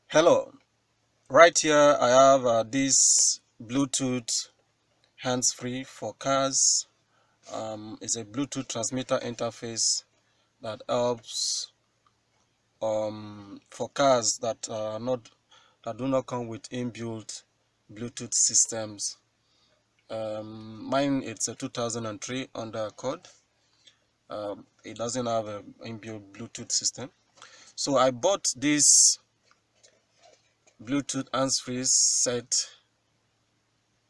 Hello, right here I have this Bluetooth hands-free for cars. It's a Bluetooth transmitter interface that helps for cars that do not come with inbuilt Bluetooth systems. Mine it's a 2003 Honda Accord. It doesn't have an inbuilt Bluetooth system, so I bought this Bluetooth hands-free set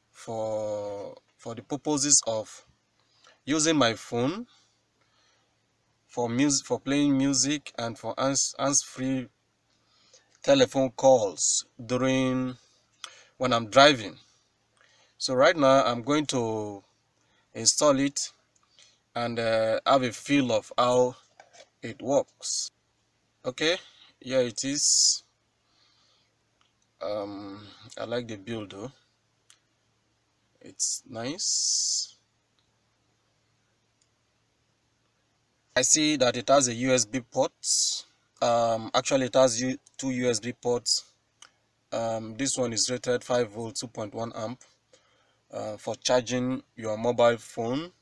for the purposes of using my phone for playing music and for hands-free telephone calls during when I'm driving. So right now I'm going to install it and have a feel of how it works. Okay, here it is. I like the build though, it's nice. I see that it has a USB port. Actually it has two USB ports. This one is rated 5 volt 2.1 amp for charging your mobile phone.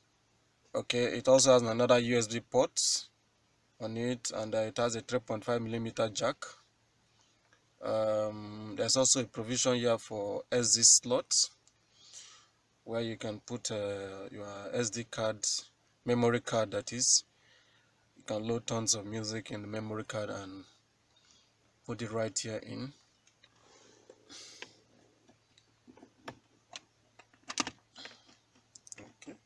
Okay, it also has another USB port on it, and it has a 3.5mm jack. There's also a provision here for SD slot where you can put your SD card, memory card that is. You can load tons of music in the memory card and put it right here in. Okay.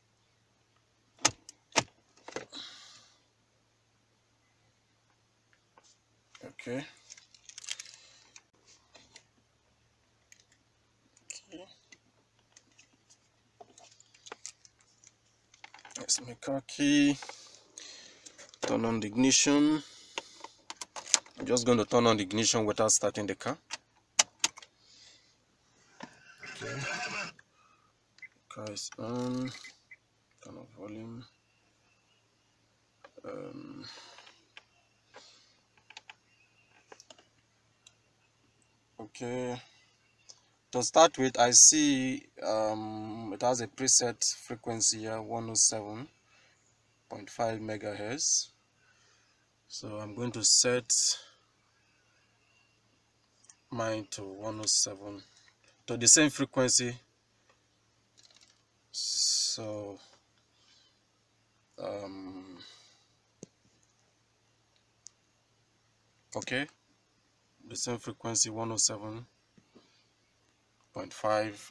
Okay. Okay. Let's make our key. Turn on the ignition. I'm just going to turn on the ignition without starting the car. Okay. Car is on. Turn on volume. Okay. To start with, I see it has a preset frequency here, 107.5 megahertz. So I'm going to set mine to 107 to the same frequency. So okay, the same frequency, 107.5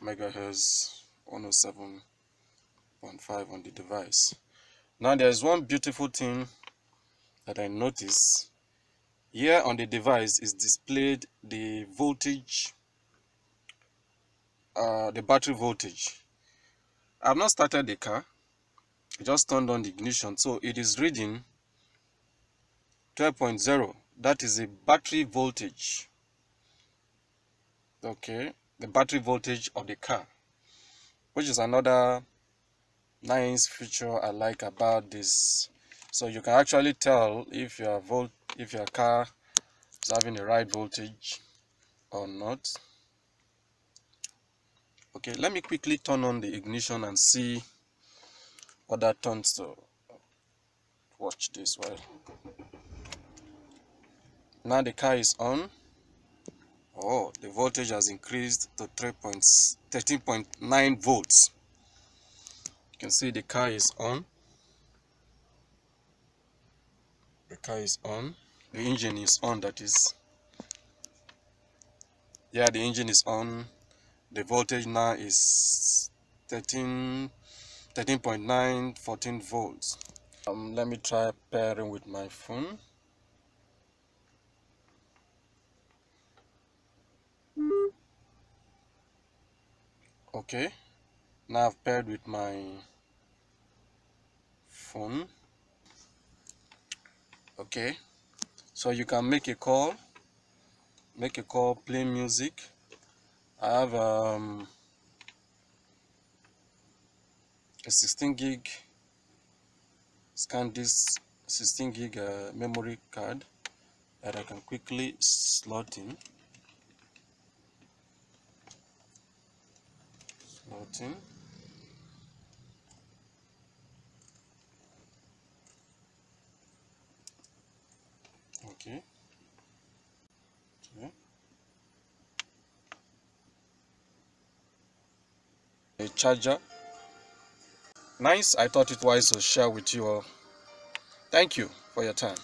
megahertz, 107.5 on the device. Now there's one beautiful thing that I noticed. Here on the device is displayed the voltage, the battery voltage. I've not started the car, I just turned on the ignition, so it is reading 12.0. that is the battery voltage. Okay, the battery voltage of the car, which is another nice feature I like about this. So you can actually tell if your car is having the right voltage or not. Okay, let me quickly turn on the ignition and see what that turns to. Watch this while. Now the car is on. Oh, the voltage has increased to 13.9 volts. You can see the car is on. The car is on. The engine is on, that is. Yeah, the engine is on. The voltage now is 13.9, 14 volts. Let me try pairing with my phone. Okay, now I've paired with my phone. Okay, so you can make a call, play music. I have a 16 gig ScanDisk 16 gig memory card that I can quickly slot in. Nothing. Okay. Okay. A charger. Nice. I thought it wise to share with you all. Thank you for your time.